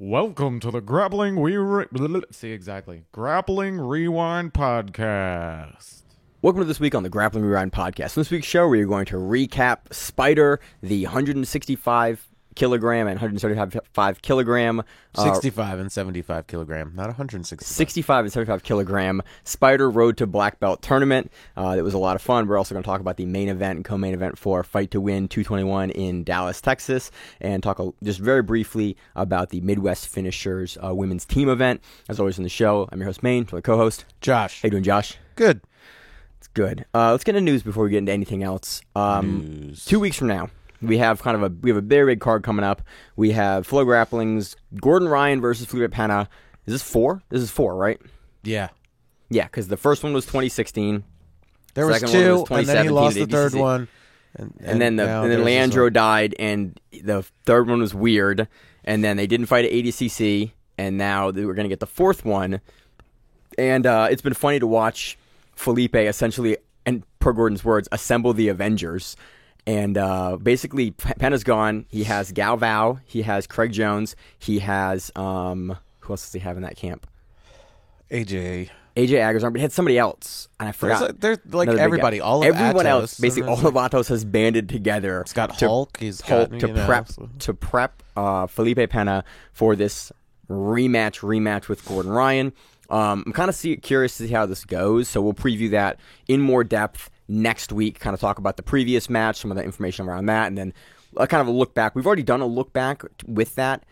Welcome to the Grappling Grappling Rewind Podcast. Welcome to this week on the Grappling Rewind Podcast. In this week's show, we are going to recap Spider, the 165 kilogram and 175 kilogram. 65 and 75 kilogram, not 165. 65 and 75 kilogram Spider Road to Black Belt tournament. It was a lot of fun. We're also going to talk about the main event and co-main event for Fight to Win 221 in Dallas, Texas, and talk just very briefly about the Midwest Finishers women's team event. As always in the show, I'm your host, Maine, my co-host, Josh. How you doing, Josh? Good. It's good. Let's get into news before we get into anything else. News. 2 weeks from now, we have a very big card coming up. We have Flow Grappling's Gordon Ryan versus Felipe Pena. Is this 4? This is 4, right? Yeah. Yeah, because the first one was 2016. There was second one 2, was and then he 2017 lost to the third ADCC. one. And then Leandro died, and the third one was weird. And then they didn't fight at ADCC, and now we're going to get the fourth one. And it's been funny to watch Felipe essentially, and per Gordon's words, assemble the Avengers. And basically, Pena's gone. He has Galvao. He has Craig Jones. He has, who else does he have in that camp? AJ Agazarm, but he had somebody else, and I forgot. There's like Another big everybody, guy. all of everyone Atos, else, basically all of Atos has banded together. It's got to, Hulk. He's got to prep Felipe Pena for this rematch with Gordon Ryan. I'm kind of curious to see how this goes, so we'll preview that in more depth next week. Kind of talk about the previous match, some of the information around that, and then kind of a look back. We've already done a look back with that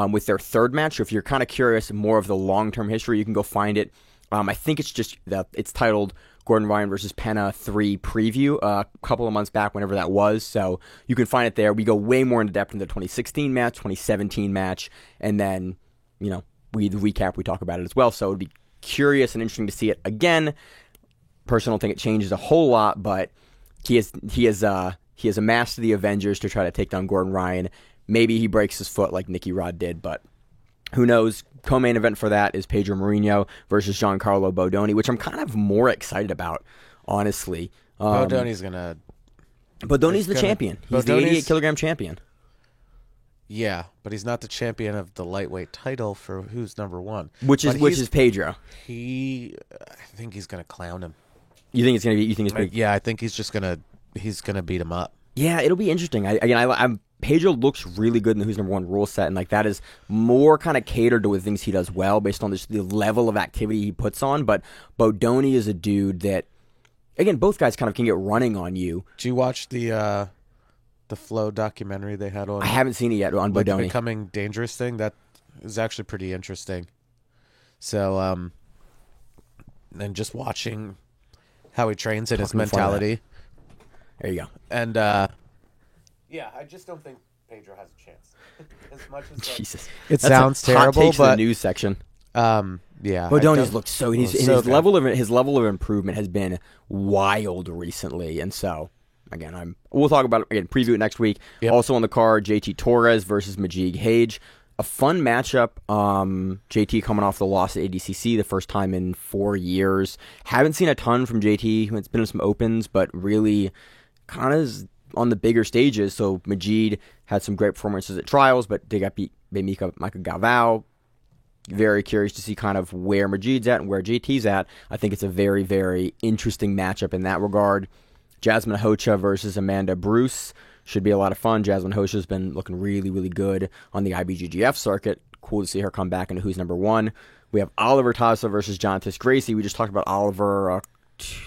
with their third match. So if you're kind of curious more of the long-term history, you can go find it. I think it's just it's titled Gordon Ryan versus Pena 3 preview a couple of months back, whenever that was. So you can find it there. We go way more into depth in the 2016 match, 2017 match, and then the recap. We talk about it as well. So it'd be curious and interesting to see it again. Personal thing, it changes a whole lot, but he has amassed the Avengers to try to take down Gordon Ryan. Maybe he breaks his foot like Nicky Rod did, but who knows? Co-main event for that is Pedro Marinho versus Giancarlo Bodoni, which I'm kind of more excited about, honestly. Bodoni's the champion. He's the 88 kilogram champion. Yeah, but he's not the champion of the lightweight title for who's number 1. Which is Pedro. I think he's gonna clown him. You think it's gonna be? You think it's big? Yeah, I think he's gonna beat him up. Yeah, it'll be interesting. Pedro looks really good in the Who's Number 1 rule set, and that is more kind of catered to the things he does well based on the level of activity he puts on. But Bodoni is a dude that, again, both guys kind of can get running on you. Did you watch the Flow documentary they had on? I haven't seen it yet on Bodoni. The Becoming Dangerous thing. That is actually pretty interesting. So, and just watching how he trains and his mentality. There you go. And yeah, I just don't think Pedro has a chance. As much as Jesus, it sounds terrible, takes but the news section. Yeah, Bodoni's looked so. His good. level of improvement has been wild recently, and so again, we'll talk about it again. Preview it next week. Yep. Also on the card, JT Torres versus Majid Hage. A fun matchup. JT coming off the loss at ADCC, the first time in 4 years. Haven't seen a ton from JT. It's been in some opens, but really kind of on the bigger stages. So Majid had some great performances at trials, but they got beat by Michael Galvao. Very curious to see kind of where Majid's at and where JT's at. I think it's a very, very interesting matchup in that regard. Jasmine Hocha versus Amanda Bruce. Should be a lot of fun. Jasmine Hocha's been looking really, really good on the IBJJF circuit. Cool to see her come back into Who's Number 1. We have Oliver Taza versus Jonathan Gracie. We just talked about Oliver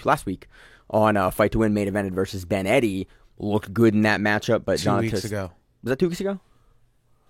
last week on Fight to Win main evented versus Ben Eddy. Looked good in that matchup, but 2 weeks ago. Was that 2 weeks ago?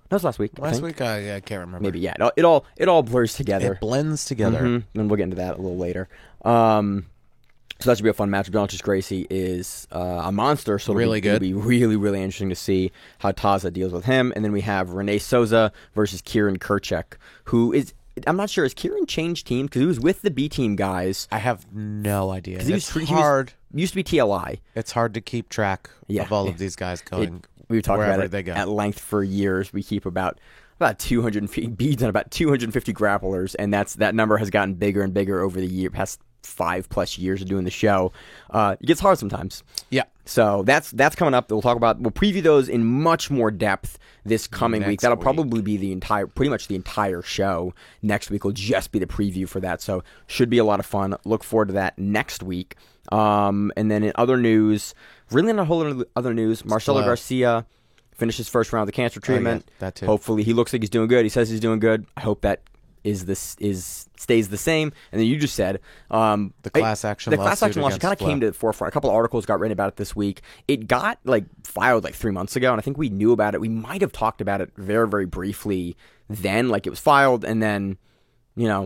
That was last week. Last week, I can't remember. Maybe, yeah. It all blurs together. It blends together. Mm-hmm. And we'll get into that a little later. So that should be a fun matchup. Jonathan Gracie is a monster, so it'll be really, really interesting to see how Taza deals with him. And then we have Renee Souza versus Kieran Kurchek, who is, I'm not sure, has Kieran changed teams? Because he was with the B team guys. I have no idea. It's hard. Used to be TLI. It's hard to keep track of all of these guys going. We've talked about it they go. at length for years. We keep about 250 beads on about 250 grapplers, and that number has gotten bigger and bigger over the past 5+ years of doing the show, it gets hard sometimes. Yeah. So that's coming up. We'll preview those in much more depth this coming week. That'll probably be pretty much the entire show. Next week will just be the preview for that. So should be a lot of fun. Look forward to that next week. And then in other news, really not a whole lot of other news. Marcelo Garcia finished his first round of the cancer treatment. Oh, yeah, that too. Hopefully he looks like he's doing good. He says he's doing good. I hope that stays the same. And then you just said the class action lawsuit kind of came to the forefront. A couple of articles got written about it this week. It got filed 3 months ago, and I think we knew about it. We might have talked about it very, very briefly then. It was filed, and then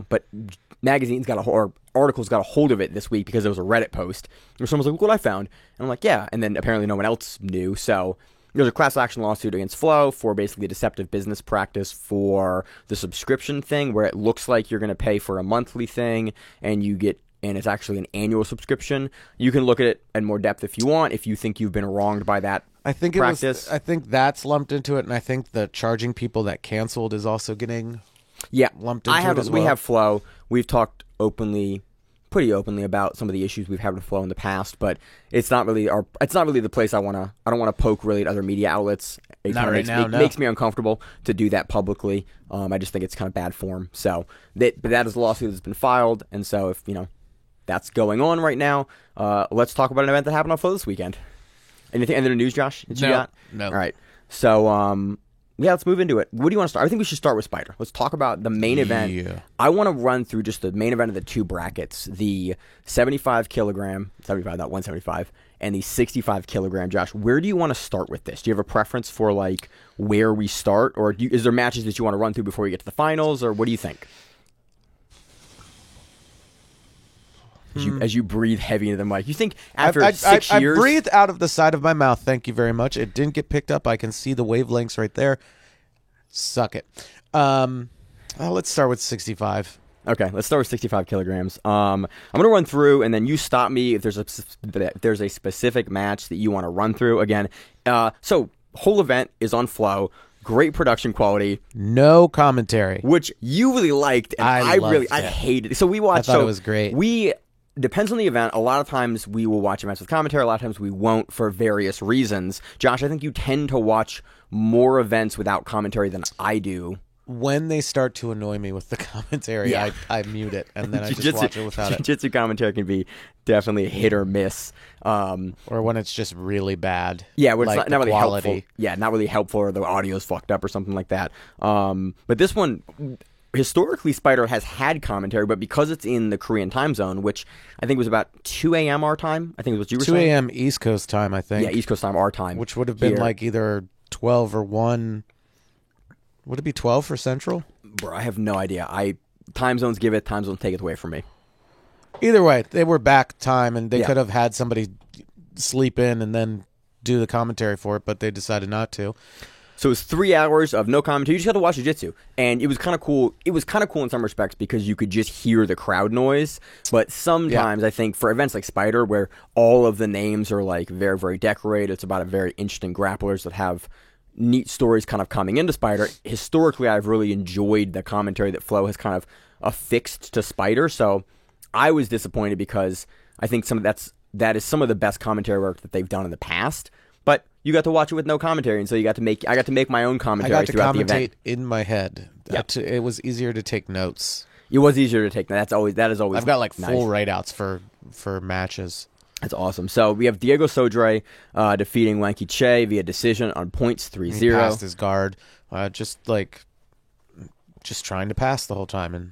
but magazines or articles got a hold of it this week because there was a Reddit post where someone was like, "Look what I found," and I'm like, "Yeah," and then apparently no one else knew. So there's a class action lawsuit against Flow for basically deceptive business practice for the subscription thing, where it looks like you're going to pay for a monthly thing and it's actually an annual subscription. You can look at it in more depth if you want, if you think you've been wronged by that practice. I think that's lumped into it, and I think the charging people that canceled is also getting lumped into it as well. We have Flow. We've talked pretty openly about some of the issues we've had with Flow in the past, but it's not really the place I don't want to poke really at other media outlets. It makes me uncomfortable to do that publicly. I just think it's kind of bad form. So but that is a lawsuit that's been filed, and so if that's going on right now, let's talk about an event that happened on Flow this weekend. Anything in the news, Josh? That you got? No. All right. So let's move into it. What do you want to start? I think we should start with Spider. Let's talk about the main event. Yeah. I want to run through just the main event of the two brackets, the 75 kilogram, 75, not 175, and the 65 kilogram. Josh, where do you want to start with this? Do you have a preference for where we start, or is there matches that you want to run through before we get to the finals, or what do you think? As you breathe heavy into the mic, you think after 6 years? I breathed out of the side of my mouth. Thank you very much. It didn't get picked up. I can see the wavelengths right there. Suck it. Let's start with 65. Okay, let's start with 65 kilograms. I'm going to run through, and then you stop me if there's a specific match that you want to run through. Again, so whole event is on Flow. Great production quality. No commentary. Which you really liked, and I hated it. So we watched. I thought it was great. Depends on the event. A lot of times we will watch events with commentary. A lot of times we won't for various reasons. Josh, I think you tend to watch more events without commentary than I do. When they start to annoy me with the commentary, I mute it, and then I just watch it without it. Jiu-jitsu commentary can be definitely a hit or miss. Or when it's just really bad. Yeah, where it's not really quality. helpful. Yeah, not really helpful, or the audio's fucked up or something like that. But this one, historically, Spider has had commentary, but because it's in the Korean time zone, which I think was about 2 a.m. our time, I think it was what you were 2 saying. 2 a.m. East Coast time, I think. Yeah, East Coast time, our time. Which would have been here. Either 12 or 1. Would it be 12 for Central? Bro, I have no idea. Time zones give it, time zones take it away from me. Either way, they were back time, and they Yeah. could have had somebody sleep in and then do the commentary for it, but they decided not to. So it was 3 hours of no commentary. You just had to watch jiu-jitsu. And it was kind of cool. It was kind of cool in some respects because you could just hear the crowd noise. But sometimes I think for events like Spider, where all of the names are very, very decorated, it's about a very interesting grapplers that have neat stories kind of coming into Spider. Historically, I've really enjoyed the commentary that Flow has kind of affixed to Spider. So I was disappointed because I think that is some of the best commentary work that they've done in the past. But you got to watch it with no commentary, and so I got to make my own commentary throughout the event. I got to commentate in my head. Yep. It was easier to take notes. It was easier to take. That is always. I've got nice. full write-outs for matches. That's awesome. So we have Diego Sodre defeating Wanky Che via decision on points 3-0. He passed his guard, just trying to pass the whole time, and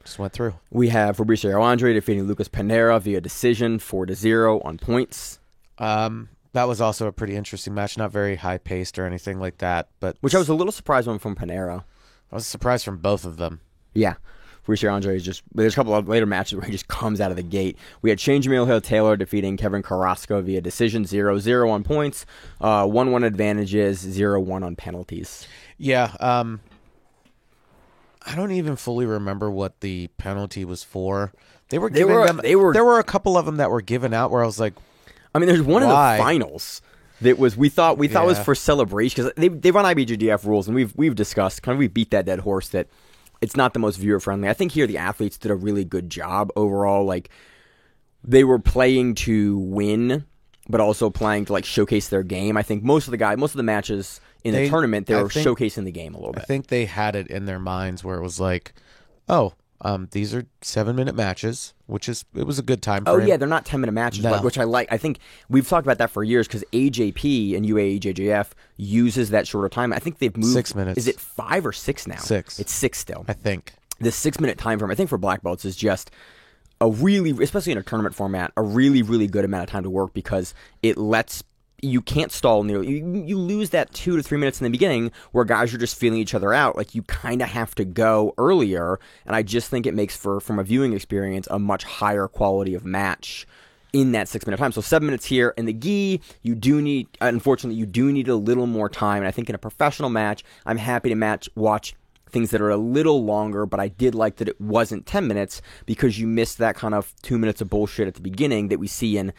just went through. We have Fabricio Andre defeating Lucas Panera via decision 4-0 on points. That was also a pretty interesting match, not very high-paced or anything like that. But which I was a little surprised from Panera. I was surprised from both of them. Yeah. Fabricio Andre there's a couple of later matches where he just comes out of the gate. We had Shane Jamil Hill-Taylor defeating Kevin Carrasco via decision 0-0 on points, 1-1 advantages, 0-1 on penalties. Yeah, I don't even fully remember what the penalty was for. There were a couple of them that were given out where I was like, I mean, there's one why? in the finals that was we thought was for celebration because they run IBJJF rules, and we've discussed we beat that dead horse that it's not the most viewer friendly. I think here the athletes did a really good job overall. they were playing to win, but also playing to like showcase their game. I think most of the matches in the tournament, they were showcasing the game a little bit. I think they had it in their minds where it was like, oh, these are 7-minute matches, it was a good time frame. Oh yeah, they're not 10-minute matches, which I like. I think we've talked about that for years because AJP and UAE-JJF uses that shorter time. I think they've moved 6 minutes. Is it 5 or 6 now? 6. It's 6 still. I think The 6-minute time frame, I think for black belts is just a really, especially in a tournament format, a really, really good amount of time to work because it lets you can't stall nearly. You lose that 2 to 3 minutes in the beginning where guys are just feeling each other out. Like you kind of have to go earlier, and I just think it makes for, from a viewing experience, a much higher quality of match in that 6-minute time. So 7 minutes here in the gi, you do need, unfortunately, you do need a little more time. And I think in a professional match, I'm happy to watch things that are a little longer, but I did like that it wasn't 10 minutes because you missed that kind of 2 minutes of bullshit at the beginning that we see in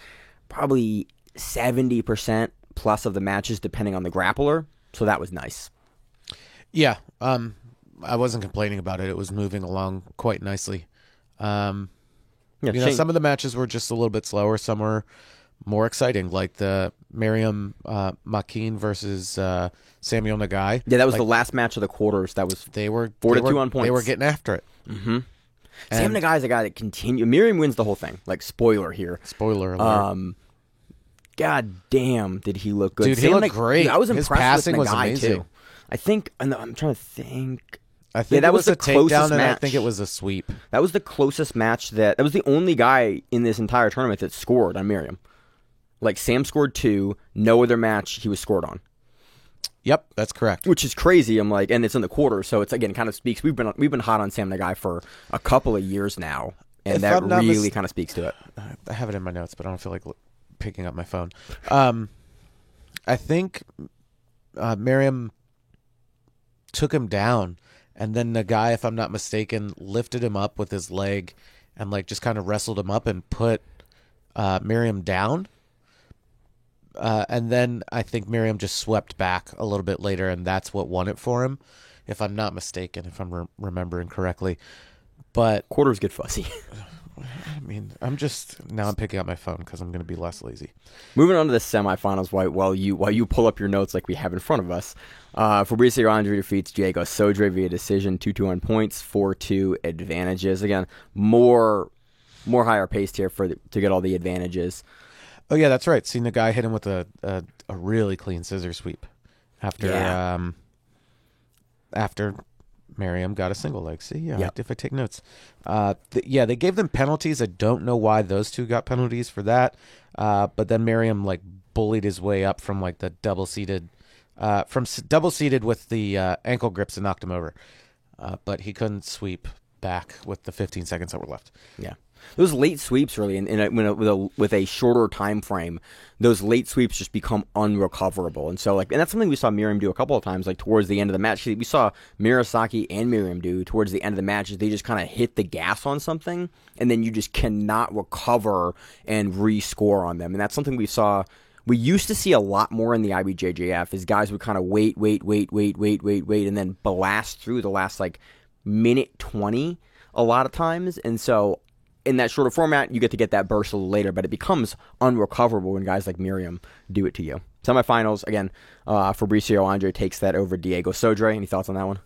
probably 70% plus of the matches, depending on the grappler. So that was nice. Yeah, I wasn't complaining about it. It was moving along quite nicely. Some of the matches were just a little bit slower. Some were more exciting, like the Miriam Makine versus Samuel Nagai. Yeah, that was the last match of the quarters. That was 4-2 on points. They were getting after it. Mm-hmm. Sam Nagai is a guy that continue. Miriam wins the whole thing. Like spoiler here. Spoiler alert. God damn, did he look good? Dude, he looked great. Dude, I was His impressed passing with was Nagai amazing. too. I think, I'm trying to think. I think that it was the a closest takedown, and match. I think it was a sweep. That was the closest match that was the only guy in this entire tournament that scored on Miriam. Like Sam scored 2, no other match he was scored on. Yep, that's correct. Which is crazy. I'm like, and it's in the quarter, so it's again kind of speaks. We've been hot on Sam Nagai for a couple of years now, and that really kind of speaks to it. I have it in my notes, but I don't feel like picking up my phone. I think Miriam took him down, and then Nagai, if I'm not mistaken, lifted him up with his leg and like just kind of wrestled him up and put Miriam down. And then I think Miriam just swept back a little bit later, and that's what won it for him, if I'm not mistaken, if I'm remembering correctly. But quarters get fuzzy. I mean, I'm picking up my phone because I'm going to be less lazy. Moving on to the semifinals, while you pull up your notes like we have in front of us, Fabricio Andre defeats Diego Sodre via decision, 2-2 on points, 4-2 advantages. Again, more higher paced here to get all the advantages. Oh yeah, that's right. See, the guy hit him with a really clean scissor sweep after Miriam got a single leg. See, if I take notes. They gave them penalties. I don't know why those two got penalties for that. But then Miriam like bullied his way up from like the double seated with the ankle grips and knocked him over. But he couldn't sweep back with the 15 seconds that were left. Yeah. Those late sweeps really, with a shorter time frame, those late sweeps just become unrecoverable. And so, and that's something we saw Miriam do a couple of times, like towards the end of the match. We saw Murasaki and Miriam do towards the end of the match. They just kind of hit the gas on something, and then you just cannot recover and rescore on them. And that's something we used to see a lot more in the IBJJF, is guys would kind of wait, and then blast through the last minute 20 a lot of times. And so in that shorter format, you get that burst a little later, but it becomes unrecoverable when guys like Miriam do it to you. Semifinals, again, Fabricio Andre takes that over Diego Sodre. Any thoughts on that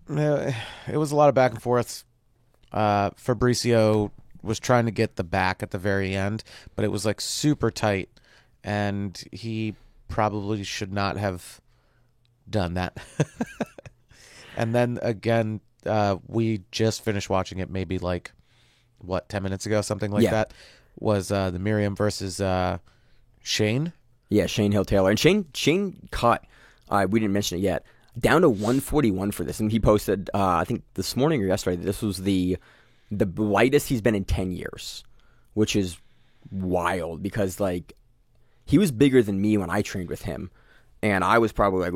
one? It was a lot of back and forth. Fabricio was trying to get the back at the very end, but it was super tight, and he probably should not have done that. And then again, we just finished watching it maybe 10 minutes ago, something like that, was the Miriam versus Shane. Yeah, Shane Hill Taylor. And Shane cut, we didn't mention it yet, down to 141 for this. And he posted, I think this morning or yesterday, that this was the lightest he's been in 10 years, which is wild because he was bigger than me when I trained with him. And I was probably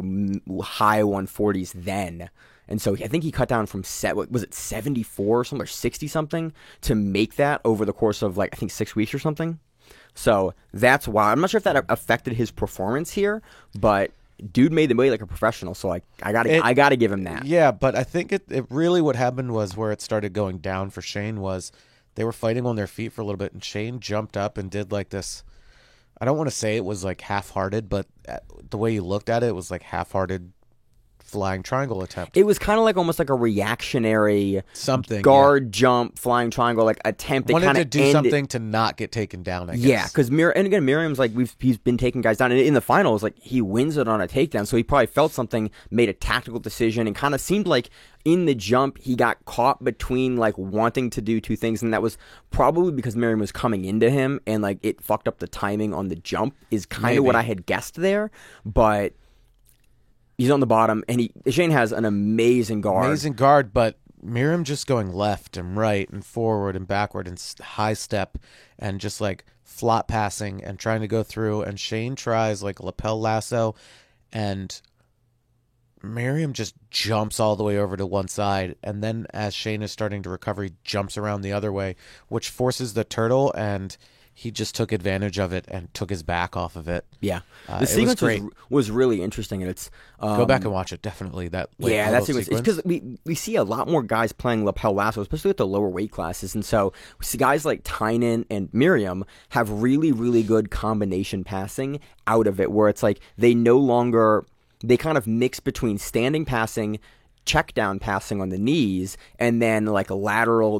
high 140s then. And so I think he cut down from 74 or something, or 60 something, to make that over the course of I think 6 weeks or something. So that's why I'm not sure if that affected his performance here, but dude made the weight like a professional. So I gotta give him that. Yeah, but I think it really what happened was where it started going down for Shane was they were fighting on their feet for a little bit, and Shane jumped up and did like this. I don't want to say it was like half-hearted, but the way you looked at it, it was like half-hearted flying triangle attempt. It was kind of like almost like a reactionary Something guard jump flying triangle like attempt. That wanted to kinda do ended- something to not get taken down. I guess. Yeah, because Miriam's like he's been taking guys down, and in the finals, like he wins it on a takedown, so he probably felt something, made a tactical decision, and kind of seemed like in the jump he got caught between like wanting to do two things, and that was probably because Miriam was coming into him, and like it fucked up the timing on the jump. Is kind of what I had guessed there, but he's on the bottom, and Shane has an amazing guard, but Miriam just going left and right and forward and backward and high step and just like flop passing and trying to go through, and Shane tries like a lapel lasso, and Miriam just jumps all the way over to one side, and then as Shane is starting to recover, he jumps around the other way, which forces the turtle, and he just took advantage of it and took his back off of it. Yeah, It the was sequence great. was really interesting, and it's Go back and watch it, definitely. That that sequence. It's because we see a lot more guys playing lapel lasso, especially at the lower weight classes, and so we see guys like Tynan and Miriam have really, really good combination passing out of it, where it's like they kind of mix between standing passing, check down passing on the knees, and then like a lateral.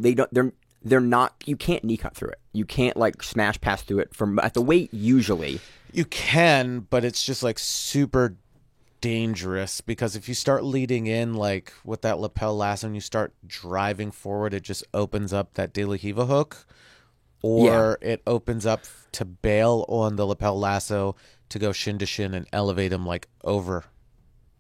They're not. You can't knee cut through it. You can't like smash pass through it from at the weight usually. You can, but it's just like super dangerous, because if you start leading in like with that lapel lasso and you start driving forward, it just opens up that De La Riva hook, or it opens up to bail on the lapel lasso to go shin to shin and elevate him like over.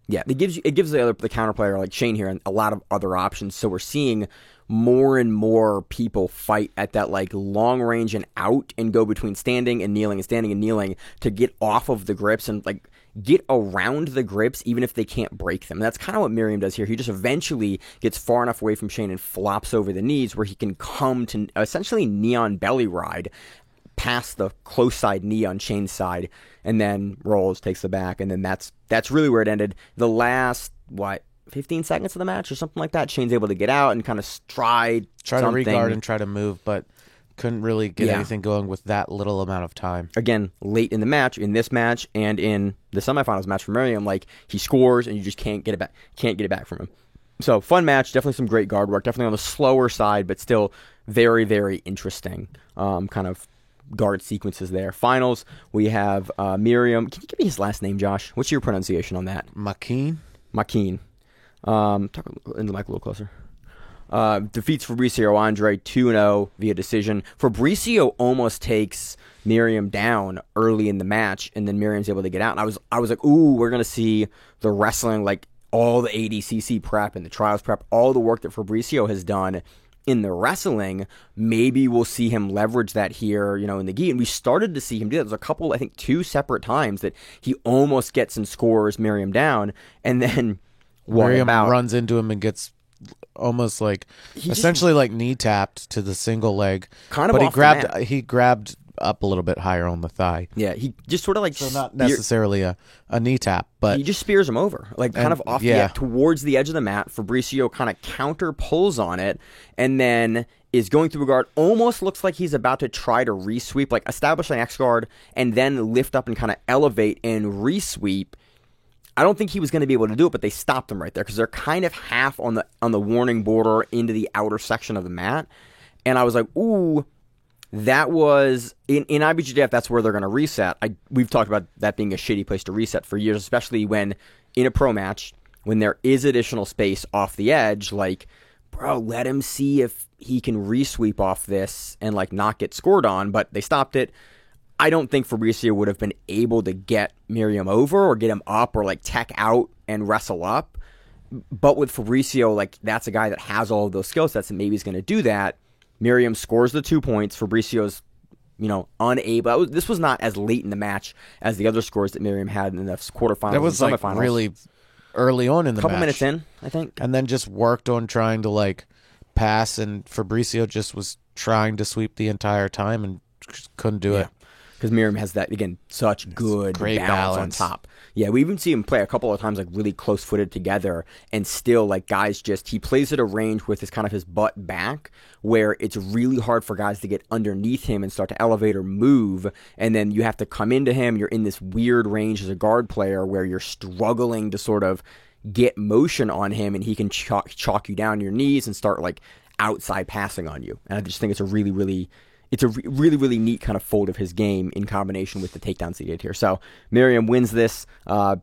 Yeah, it gives the counter player like Shane here a lot of other options. So we're seeing more and more people fight at that like long range and out and go between standing and kneeling and standing and kneeling to get off of the grips and like get around the grips even if they can't break them. And that's kind of what Miriam does here. He just eventually gets far enough away from Shane and flops over the knees where he can come to essentially knee on belly ride past the close side knee on Shane's side, and then rolls, takes the back, and then that's really where it ended. The last 15 seconds of the match or something like that, Shane's able to get out and kind of try to regard and try to move, but couldn't really get anything going with that little amount of time. Again, late in the match, in this match, and in the semifinals match for Miriam, like he scores and you just can't get it back from him. So fun match, definitely some great guard work, definitely on the slower side, but still very, very interesting kind of guard sequences there. Finals, we have Miriam. Can you give me his last name, Josh? What's your pronunciation on that? Makeen. Talk in the mic a little closer. Defeats Fabricio Andre 2-0 via decision. Fabricio almost takes Miriam down early in the match, and then Miriam's able to get out. And I was like, ooh, we're gonna see the wrestling, like all the ADCC prep and the trials prep, all the work that Fabricio has done in the wrestling. Maybe we'll see him leverage that here, in the gi. And we started to see him do that. There's a couple, I think 2 separate times that he almost gets and scores Miriam down, and then Miriam runs into him and gets almost like essentially like knee tapped to the single leg. Kind of, but he grabbed up a little bit higher on the thigh. Yeah, he just sort of like so not necessarily a knee tap, but he just spears him over, like kind of off towards the edge of the mat. Fabricio kind of counter pulls on it, and then is going through a guard. Almost looks like he's about to try to re-sweep, like establish an X guard, and then lift up and kind of elevate and re-sweep. I don't think he was going to be able to do it, but they stopped him right there because they're kind of half on the warning border into the outer section of the mat, and I was like, ooh. That was in IBJJF. That's where they're going to reset. We've talked about that being a shitty place to reset for years, especially when in a pro match, when there is additional space off the edge. Like, bro, let him see if he can re-sweep off this and like not get scored on. But they stopped it. I don't think Fabricio would have been able to get Miriam over or get him up or like tech out and wrestle up. But with Fabricio, like that's a guy that has all of those skill sets and maybe he's going to do that. Miriam scores the 2 points. Fabricio's, unable. This was not as late in the match as the other scores that Miriam had in the quarterfinals. That was and like really early on in the match. A couple minutes in, I think. And then just worked on trying to like pass, and Fabricio just was trying to sweep the entire time and just couldn't do it. because Miriam has that, again, such good great balance on balance. top. Yeah, we even see him play a couple of times like really close-footed together, and still like guys he plays at a range with his kind of his butt back, where it's really hard for guys to get underneath him and start to elevate or move, and then you have to come into him. You're in this weird range as a guard player where you're struggling to sort of get motion on him, and he can chalk you down your knees and start like outside passing on you. And I just think it's a really, really neat kind of fold of his game in combination with the takedowns he did here. So Miriam wins this,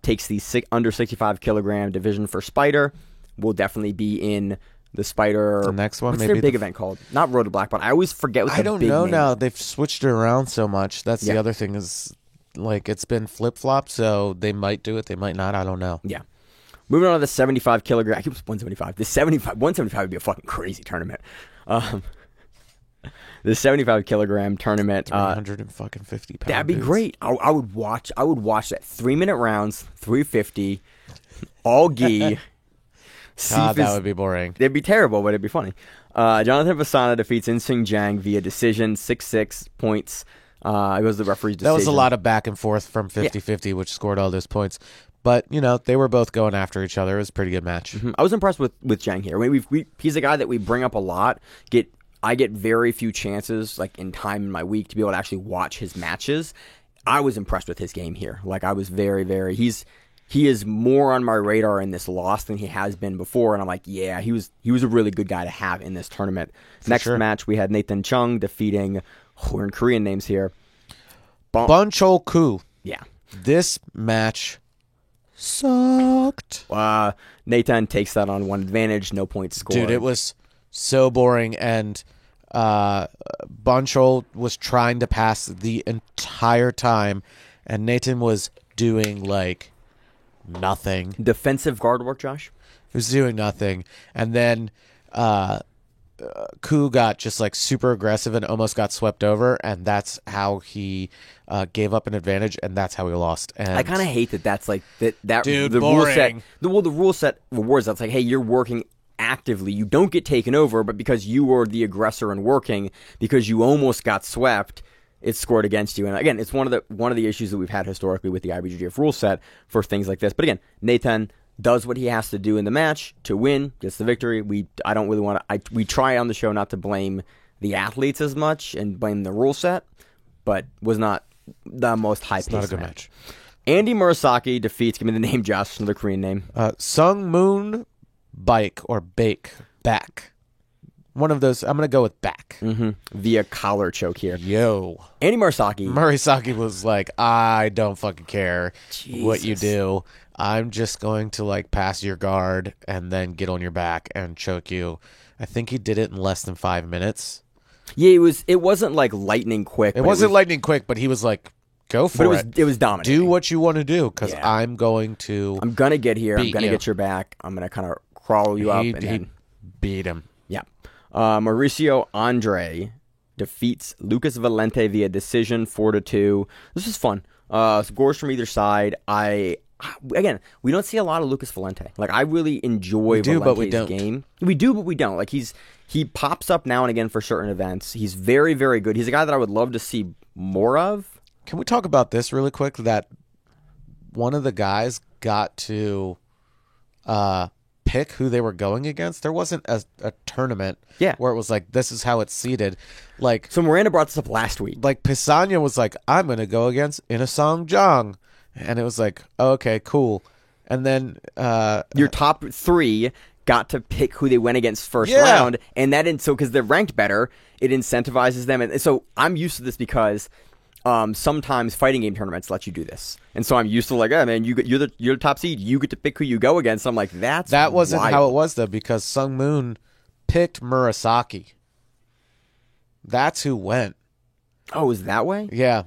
takes the under 65 kilogram division for Spider. Will definitely be in the Spider. The next one, what's maybe their big event called? Not Road to Black, but I always forget what the I don't big know name now. is. They've switched it around so much. That's the Yeah. other thing is, like, it's been flip-flop, so they might do it, they might not. I don't know. Yeah. Moving on to the 75 kilogram. I keep 175. The 175 would be a fucking crazy tournament. The 75 kilogram tournament. 350 pounds. That'd be great. I would watch that 3-minute rounds, 350, all gi. God, that would be boring. It'd be terrible, but it'd be funny. Jonathan Vasana defeats Insing Jang via decision, 6-6 points. It was the referee's decision. That was a lot of back and forth from 50-50, which scored all those points. But, you know, they were both going after each other. It was a pretty good match. I was impressed with Jang here. I mean, he's a guy that we bring up a lot. I get very few chances, like in time in my week, to be able to actually watch his matches. I was impressed with his game here. Like I was very, very. He is more on my radar in this loss than he has been before, and I'm like, yeah, he was a really good guy to have in this tournament. Next match, we had Nathan Chung defeating. We're in Korean names here. Bunchol Koo. Yeah. This match sucked. Nathan takes that on one advantage, no points scored. Dude, it was so boring, and Bunchol was trying to pass the entire time, and Nathan was doing, like, nothing. Defensive guard work, Josh? He was doing nothing. And then Koo got just, like, super aggressive and almost got swept over, and that's how he gave up an advantage, and that's how he lost. And I kind of hate that that's like that Dude, the rule set. boring. The rule set rewards that's like, hey, you're working actively. You don't get taken over, but because you were the aggressor and working, because you almost got swept, it's scored against you. And again, it's one of the issues that we've had historically with the IBJJF rule set for things like this. But again, Nathan does what he has to do in the match to win, gets the victory. We try on the show not to blame the athletes as much and blame the rule set, but was not the most high-paced not a good match. Andy Murasaki defeats, give me the name, Josh, another Korean name. Sung Moon Bike or Bake. Back. One of those. I'm going to go with back. Via collar choke here. Yo. Andy Murasaki. Murasaki was like, I don't fucking care what you Jesus. do. I'm just going to, like, pass your guard and then get on your back and choke you. I think he did it in less than 5 minutes. Yeah, it wasn't like lightning quick. It wasn't lightning quick, but he was like, go for it. It was dominating. Do what you want to do, because Yeah. I'm going to I'm gonna get here. I'm beat gonna you. get your back. I'm gonna kind of crawl you up. He And then, beat him. yeah. Mauricio Andre defeats Lucas Valente via decision 4-2. This is fun. Scores from either side. Again, we don't see a lot of Lucas Valente. Like, I really enjoy do, but we Valente's don't. game. We do, but we don't. Like, he pops up now and again for certain events. He's very, very good. He's a guy that I would love to see more of. Can we talk about this really quick? That one of the guys got to pick who they were going against. There wasn't a tournament where it was like, this is how it's seeded. Like, So Miranda brought this up last week. like Pisania was like, I'm going to go against Inasong Jong. And it was like, oh, okay, cool. And then Your top three got to pick who they went against first Yeah. round, and because they're ranked better, it incentivizes them. And so I'm used to this because sometimes fighting game tournaments let you do this, and so I'm used to like, oh man, you're the top seed, you get to pick who you go against. I'm like, that wasn't wild. how it was, though, because Sung Moon picked Murasaki. That's who went. Oh, is that way? Yeah.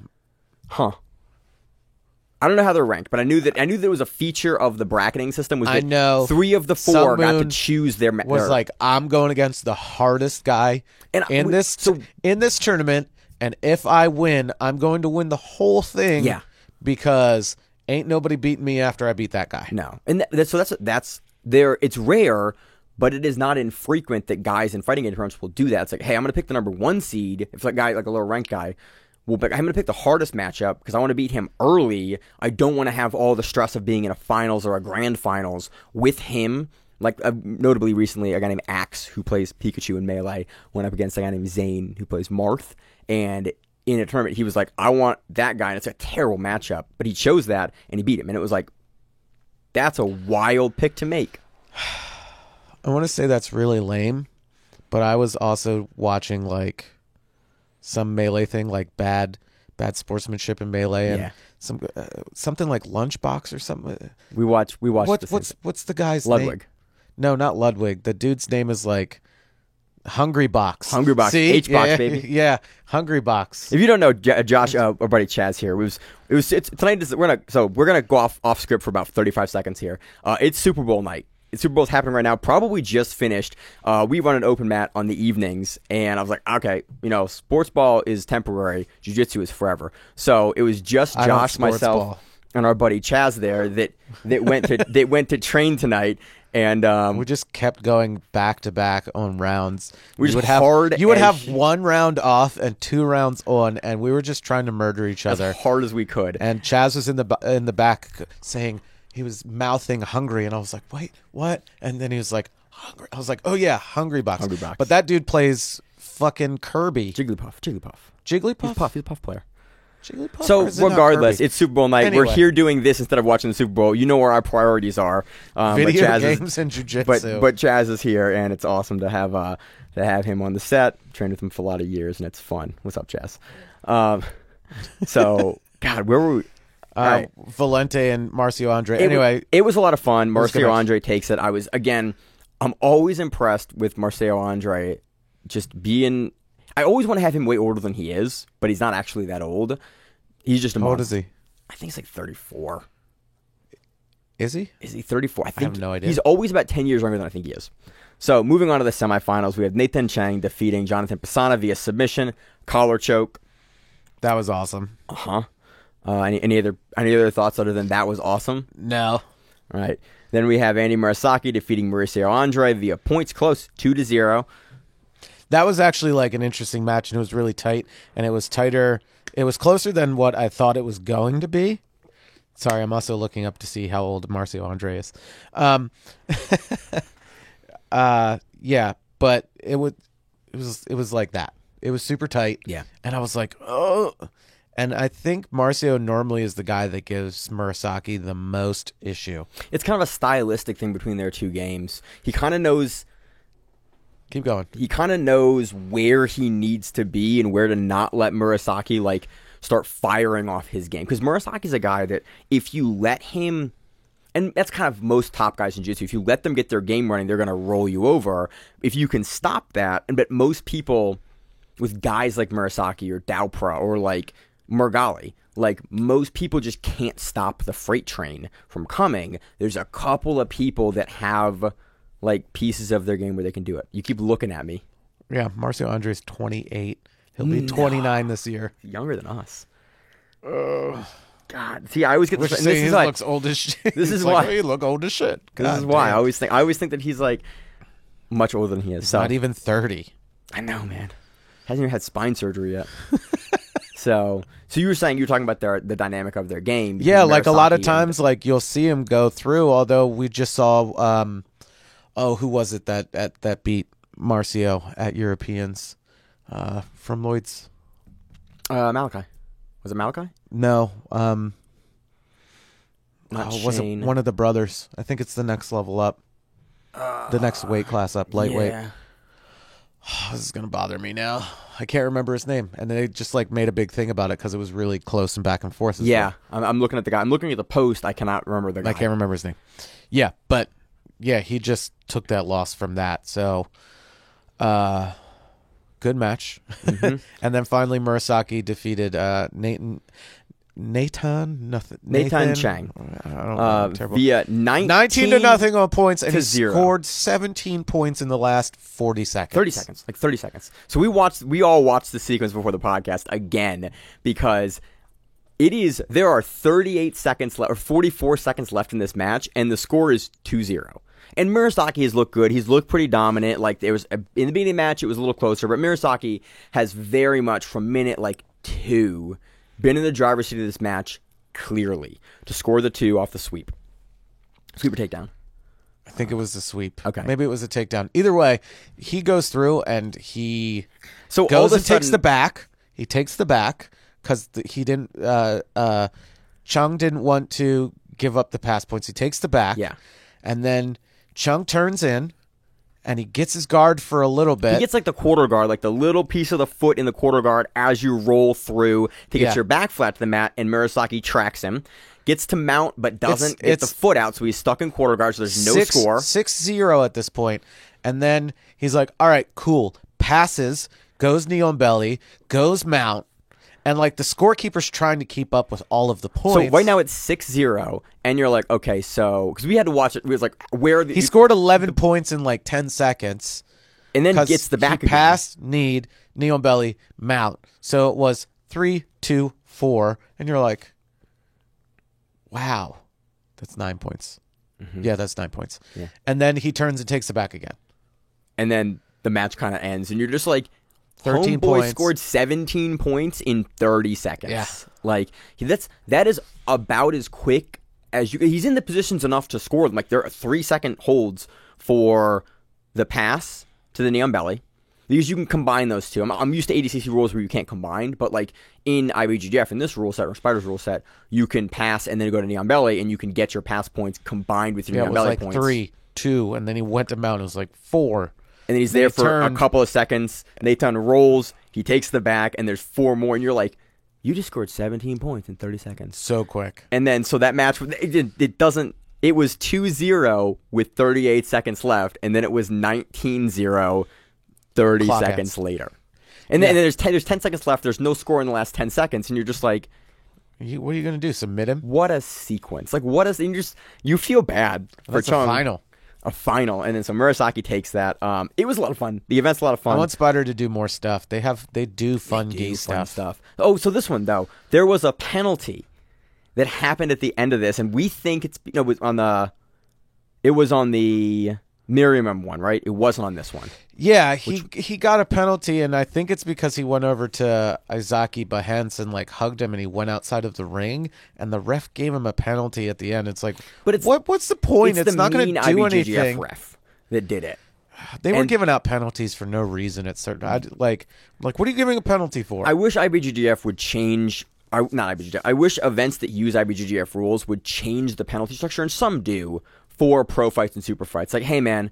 Huh. I don't know how they're ranked, but I knew there was a feature of the bracketing system. Was I that know. 3 of the 4 Sun got to Moon choose their Was like, I'm going against the hardest guy And in this tournament, and if I win, I'm going to win the whole thing. Yeah. Because ain't nobody beating me after I beat that guy. No, and that's there. It's rare, but it is not infrequent that guys in fighting game tournaments will do that. It's like, hey, I'm going to pick the number 1 seed. If a guy like a lower ranked guy, well, but I'm going to pick the hardest matchup because I want to beat him early. I don't want to have all the stress of being in a finals or a grand finals with him. Like, notably recently, a guy named Axe, who plays Pikachu in Melee, went up against a guy named Zane, who plays Marth. And in a tournament, he was like, I want that guy. And it's a terrible matchup. But he chose that, and he beat him. And it was like, that's a wild pick to make. I want to say that's really lame, but I was also watching, like, some Melee thing, like bad sportsmanship in Melee, and something like Lunchbox or something. We watched. What's the guy's Ludwig. name? No, not Ludwig. The dude's name is like Hungry Box. Hungry Box. See? H-Box, baby. Yeah, Hungry Box. If you don't know, Josh, our buddy Chaz here, tonight. We're gonna go off script for about 35 seconds here. It's Super Bowl night. Super Bowl's happening right now. Probably just finished. We run an open mat on the evenings, and I was like, okay, sports ball is temporary. Jiu-jitsu is forever. So it was just Josh, myself, and our buddy Chaz there that went to train tonight. And we just kept going back to back on rounds. You would have 1 round off and 2 rounds on, and we were just trying to murder each other as hard as we could. And Chaz was in the back saying, he was mouthing hungry, and I was like, wait, what? And then he was like, hungry. I was like, oh yeah, Hungry Box. Hungry Box. But that dude plays fucking Kirby. Jigglypuff. Jigglypuff? He's a Puff player. Jigglypuff, so regardless, Kirby? It's Super Bowl night. Anyway. We're here doing this instead of watching the Super Bowl. You know where our priorities are. Video games and jiu-jitsu. But Chaz is here, and it's awesome to have him on the set. Trained with him for a lot of years, and it's fun. What's up, Chaz? So, God, where were we? Right. Valente and Marcio Andre. It was a lot of fun. Marcio Andre takes it. I'm always impressed with Marcio Andre just being. I always want to have him way older than he is, but he's not actually that old. He's just a month. How old is he? I think he's like 34. Is he? Is he 34? I have no idea. He's always about 10 years younger than I think he is. So moving on to the semifinals, we have Nathan Chang defeating Jonathan Pisana via submission, collar choke. That was awesome. Any other thoughts other than that was awesome? No. All right. Then we have Andy Murasaki defeating Mauricio Andre via points close, 2-0. That was actually like an interesting match, and it was really tight, and it was tighter. It was closer than what I thought it was going to be. Sorry, I'm also looking up to see how old Marcio Andre is. Yeah, but it was like that. It was super tight. Yeah. And I was like, oh. And I think Marcio normally is the guy that gives Murasaki the most issue. It's kind of a stylistic thing between their two games. He kind of knows. Keep going. He kind of knows where he needs to be and where to not let Murasaki start firing off his game. Because Murasaki's a guy that if you let him, and that's kind of most top guys in jiu-jitsu, if you let them get their game running, they're going to roll you over. If you can stop that, but most people with guys like Murasaki or Daupra or like Murgali, like most people just can't stop the freight train from coming. There's a couple of people that have like pieces of their game where they can do it. You keep looking at me. Yeah, Marcio Andre's 28. He'll be 29 this year. Younger than us. God, see, I always get this. This is like, looks old as shit. This is like, why oh, you look old as shit. This is why I always think that he's like much older than he is. He's not even 30. I know, man. Hasn't even had spine surgery yet. So you were saying you were talking about the dynamic of their game. Yeah, like a lot of times, like you'll see him go through. Although we just saw, who was it that beat Marcio at Europeans from Lloyd's? Malachi. Was it Malachi? No. Not was it one of the brothers? I think it's the next level up. The next weight class up, lightweight. Yeah. This is going to bother me now. I can't remember his name. And they just like made a big thing about it because it was really close and back and forth. Yeah. I'm looking at the guy. I'm looking at the post. I cannot remember the guy. I can't remember his name. Yeah. But yeah, he just took that loss from that. So, good match. Mm-hmm. And then finally Murasaki defeated Nathan Chang. I don't know. Via 19-0 on points, and he 0. scored 17 points in the last 40 seconds. 30 seconds. So we all watched the sequence before the podcast again because there are 38 seconds left or 44 seconds left in this match, and the score is 2-0. And Murasaki has looked good. He's looked pretty dominant. Like in the beginning of the match, it was a little closer, but Murasaki has very much from minute like 2, been in the driver's seat of this match clearly to score the 2 off the sweep. Sweep or takedown? I think it was the sweep. Okay. Maybe it was a takedown. Either way, he goes through and he So all goes of a and takes sudden- the back. He takes the back because he didn't. Chung didn't want to give up the pass points. He takes the back. Yeah. And then Chung turns in, and he gets his guard for a little bit. He gets like the quarter guard, like the little piece of the foot in the quarter guard as you roll through to get Yeah. your back flat to the mat, and Murasaki tracks him. Gets to mount, but doesn't get the it's- foot out, so he's stuck in quarter guard, so there's no score. 6-0 at this point. And then he's like, all right, cool. Passes, goes knee on belly, goes mount. And like the scorekeeper's trying to keep up with all of the points. So right now it's 6-0, and you're like, okay, so because we had to watch it, we was like, where he scored 11 points in like 10 seconds. and then 'Cause gets the back he again. passed, knee on belly, mount. So it was 3, 2, 4, and you're like, wow, that's 9 points. Yeah, that's 9 points. Yeah. And then he turns and takes it back again. and then the match kind of ends, and you're just like, 13 Homeboy points. scored 17 points in 30 seconds. Yeah. Like that is about as quick as you. He's in the positions enough to score them. Like there are 3-second holds for the pass to the knee on belly. Because you can combine those two. I'm used to ADCC rules where you can't combine, but like in IBGF, in this rule set or Spider's rule set, you can pass and then go to knee on belly, and you can get your pass points combined with your Yeah, knee it on was belly like points. 3, 2, and then he went to mount. It was like 4. And then he's Then there he for turned. a couple of seconds. Nathan rolls. He takes the back, and there's 4 more. And you're like, you just scored 17 points in 30 seconds. So quick. And then so that match, it doesn't. It was 2-0 with 38 seconds left, and then it was 19-0 30 Clock seconds ends. later. And then there's 10 seconds left. There's no score in the last 10 seconds, and you're just like, What are you going to do? Submit him? what a sequence! Like what a, and you feel bad for That's a Chung. final. A final, and then so Murasaki takes that. It was a lot of fun. The event's a lot of fun. I want Spider to do more stuff. They do fun Do gi fun stuff. Oh, so this one though, there was a penalty that happened at the end of this, and we think it was on the Miriam one, right? It wasn't on this one. Yeah, he got a penalty, and I think it's because he went over to Izaki Bahens and like hugged him, and he went outside of the ring, and the ref gave him a penalty at the end. It's like, But it's- what's the point? It's the not going mean to do IBJJF anything. ref that did it. They were and- giving out penalties for no reason at certain. Like, what are you giving a penalty for? I wish IBJJF would change. Not IBJJF. I wish events that use IBJJF rules would change the penalty structure, and some do for pro fights and super fights. Like, hey man,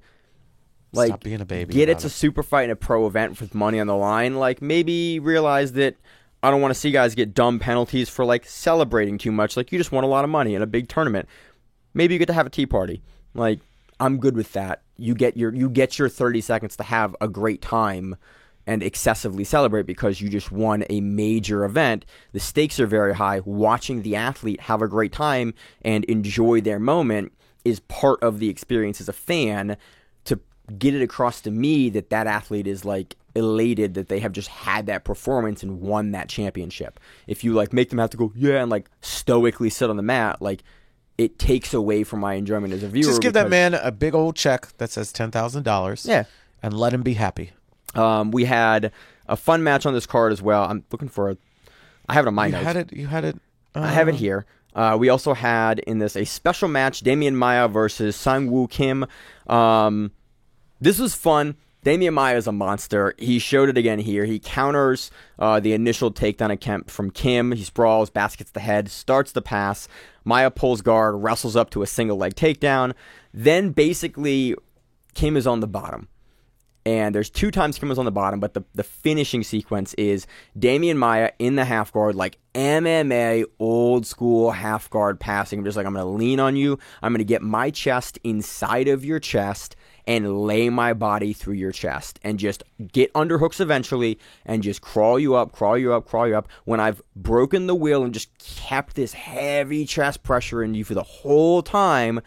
like Stop being a baby get about it's a it. super fight and a pro event with money on the line. Like maybe realize that I don't want to see guys get dumb penalties for like celebrating too much. Like you just won a lot of money in a big tournament. Maybe you get to have a tea party. Like I'm good with that. You get your 30 seconds to have a great time and excessively celebrate because you just won a major event. The stakes are very high. Watching the athlete have a great time and enjoy their moment is part of the experience as a fan. To get it across to me that athlete is like elated that they have just had that performance and won that championship. If you like make them have to go and like stoically sit on the mat, like it takes away from my enjoyment as a viewer. Just give that because- man a big old check that says $10,000. Yeah. and let him be happy. We had a fun match on this card as well. I'm looking for I have it on my notes. You had it. I have it here. We also had in this a special match, Damian Maya versus Sang-Woo Kim. This was fun. Damian Maya is a monster. He showed it again here. He counters the initial takedown attempt from Kim. He sprawls, baskets the head, starts the pass. Maya pulls guard, wrestles up to a single leg takedown. Then basically Kim is on the bottom. And there's 2 times Kim was on the bottom, but the finishing sequence is Damian Maya in the half guard, like MMA old school half guard passing. I'm just like, I'm going to lean on you. I'm going to get my chest inside of your chest and lay my body through your chest and just get underhooks eventually and just crawl you up. When I've broken the will and just kept this heavy chest pressure in you for the whole time,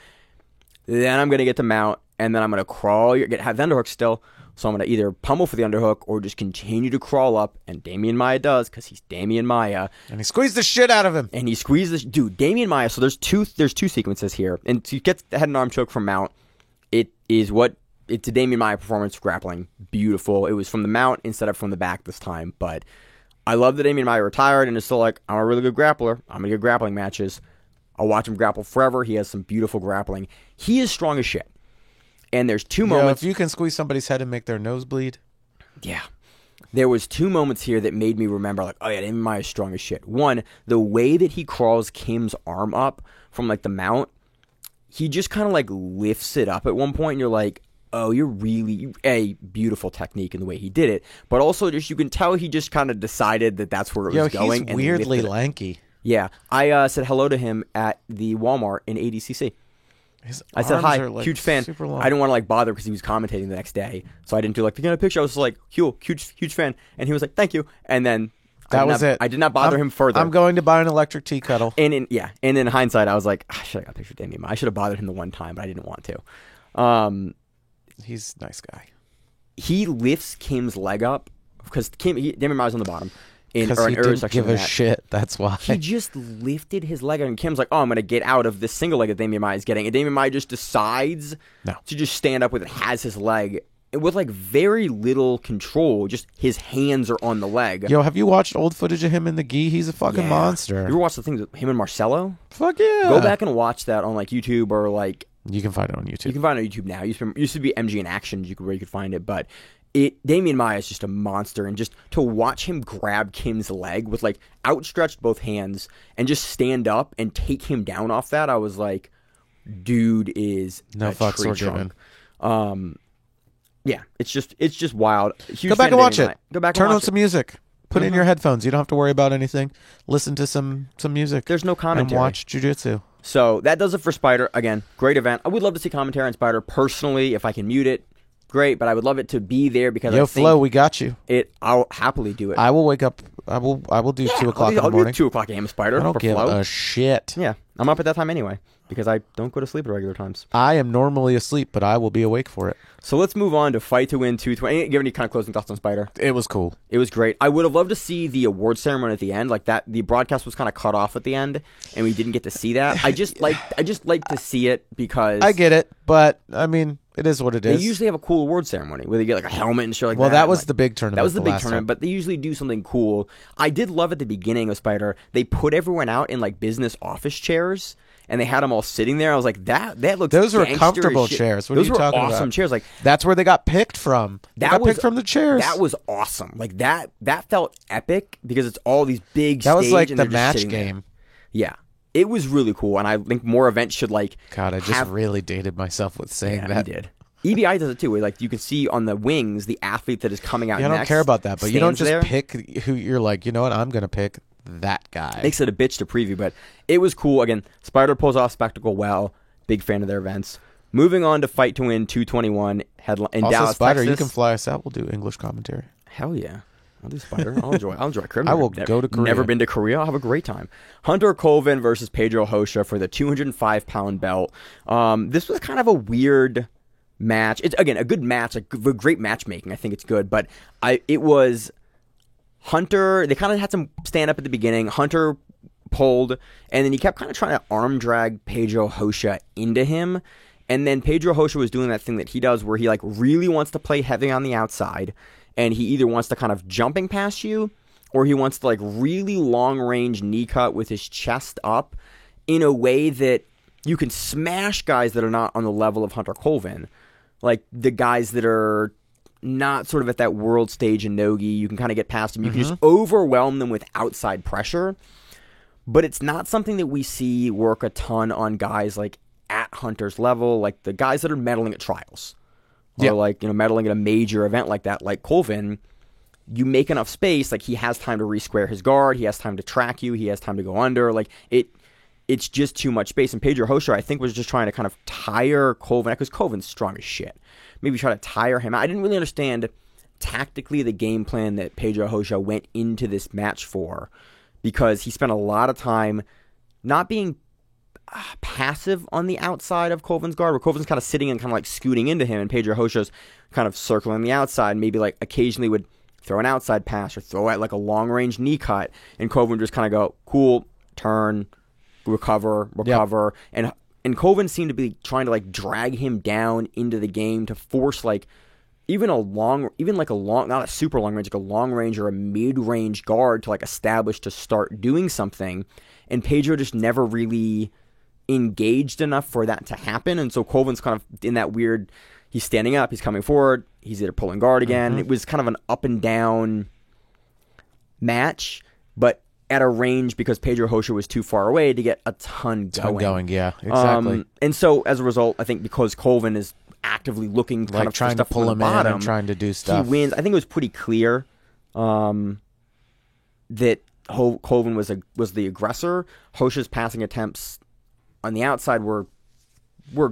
then I'm going to get to mount and then I'm going to crawl, have the underhook still. So I'm going to either pummel for the underhook or just continue to crawl up, and Damian Maya does because he's Damian Maya. And he squeezed the shit out of him. And he squeezes dude, Damian Maya. So there's two sequences here, and to get the head and arm choke from mount, it's a Damian Maya performance grappling, beautiful. It was from the mount instead of from the back this time, but I love that Damian Maia retired and is still like, I'm a really good grappler. I'm going to get grappling matches. I'll watch him grapple forever. He has some beautiful grappling. He is strong as shit. And there's two moments. If you can squeeze somebody's head and make their nose bleed. Yeah. There was 2 moments here that made me remember, like, oh yeah, Damian Maia is strong as shit. One, the way that he crawls Kim's arm up from, like, the mount, he just kind of, like, lifts it up at one point, and you're like, oh, you're really, a beautiful technique in the way he did it, but also just, you can tell he just kind of decided that that's where it was going. He's weirdly lanky. Yeah. I said hello to him at the Walmart in ADCC. I said hi, huge fan. I didn't want to like bother because he was commentating the next day, so I didn't do like to get a picture. I was just like, huge fan, and he was like, thank you, and then that was it. I did not bother him further. I'm going to buy an electric tea kettle. And in hindsight, I was like, I should have got a picture of Damian. I should have bothered him the one time, but I didn't want to. He's a nice guy. He lifts Kim's leg up because Damian Maia's on the bottom. Because he didn't give a shit. That's why. He just lifted his leg, and Kim's like, oh, I'm going to get out of this single leg that Damian Maia is getting. And Damian Maia just decides to just stand up with it, has his leg, with like very little control. Just his hands are on the leg. Yo, have you watched old footage of him in the gi? He's a fucking monster. You ever watched the things with him and Marcelo? Fuck yeah. Go back and watch that on like YouTube or like... You can find it on YouTube. You can find it on YouTube now. It used to be MG in Action where you could find it, but... Damian Maia is just a monster, and just to watch him grab Kim's leg with like outstretched both hands and just stand up and take him down off that, I was like, dude is no fucks were given. Yeah, it's just wild. Go back and watch it. Go back. Turn on some music. Put in your headphones. You don't have to worry about anything. Listen to some music. There's no commentary. And watch jiu-jitsu. So that does it for Spider. Again, great event. I would love to see commentary on Spider personally if I can mute it. Great, but I would love it to be there because I think Flo, we got you. I'll happily do it. I will wake up. I will do 2 o'clock in the morning. I'll do 2 o'clock a.m. Spider. I don't give a shit. Yeah, I'm up at that time anyway because I don't go to sleep at regular times. I am normally asleep, but I will be awake for it. So let's move on to Fight to Win 220. Give any kind of closing thoughts on Spider? It was cool. It was great. I would have loved to see the award ceremony at the end, like that. The broadcast was kind of cut off at the end, and we didn't get to see that. I just like to see it because I get it, but I mean. It is what it is. They usually have a cool award ceremony where they get like a helmet and shit like that. Well, that was the big tournament. That was the big tournament, but they usually do something cool. I did love at the beginning of Spider, they put everyone out in like business office chairs, and they had them all sitting there. I was like, that looks. Those were comfortable chairs. What are you talking about? Those were awesome chairs. Like that's where they got picked from. They got picked from the chairs. That was awesome. Like that felt epic because it's all these big. That was like the match game. Yeah. It was really cool, and I think more events should like. God, I just really dated myself with saying that. You did. EBI does it too. Where, like you can see on the wings the athlete that is coming out. Yeah, I don't care about that, but you don't just there. Pick who you're like. You know what? I'm gonna pick that guy. Makes it a bitch to preview, but it was cool. Again, Spider pulls off spectacle well. Big fan of their events. Moving on to Fight to Win 221 headline in also, Dallas, Spider, Texas. You can fly us out. We'll do English commentary. Hell yeah. I'll do Spider. I'll enjoy Korea. I will go to Korea. Never been to Korea. I'll have a great time. Hunter Colvin versus Pedro Rocha for the 205-pound belt. This was kind of a weird match. It's again a good match, a great matchmaking. I think it's good, but it was Hunter. They kind of had some stand up at the beginning. Hunter pulled, and then he kept kind of trying to arm drag Pedro Rocha into him. And then Pedro Rocha was doing that thing that he does, where he like really wants to play heavy on the outside, and he either wants to kind of jumping past you, or he wants to like really long range knee cut with his chest up in a way that you can smash guys that are not on the level of Hunter Colvin. Like the guys that are not sort of at that world stage in Nogi, you can kind of get past them. You can just overwhelm them with outside pressure. But it's not something that we see work a ton on guys like at Hunter's level, like the guys that are medaling at trials. Or like, medaling at a major event like that, like Colvin. You make enough space, like he has time to re-square his guard, he has time to track you, he has time to go under. Like it's just too much space. And Pedro Rocha, I think, was just trying to kind of tire Colvin, because Colvin's strong as shit. Maybe try to tire him. I didn't really understand tactically the game plan that Pedro Rocha went into this match for, because he spent a lot of time not being passive on the outside of Colvin's guard, where Colvin's kind of sitting and kind of like scooting into him, and Pedro Rocha's kind of circling the outside, and maybe like occasionally would throw an outside pass or throw out like a long-range knee cut, and Colvin would just kind of go, cool, turn, recover, and Colvin seemed to be trying to like drag him down into the game to force like even like a long, not a super long range, like a long range or a mid range guard to like establish to start doing something. And Pedro just never really engaged enough for that to happen. And so Colvin's kind of in that weird, he's standing up, he's coming forward, he's either pulling guard again. It was kind of an up and down match, but at a range because Pedro Rocha was too far away to get a ton going. Yeah, exactly. And so as a result, I think because Colvin is actively looking kind of trying to pull him in and trying to do stuff, he wins. I think it was pretty clear that Colvin was the aggressor. Rocha's passing attempts on the outside were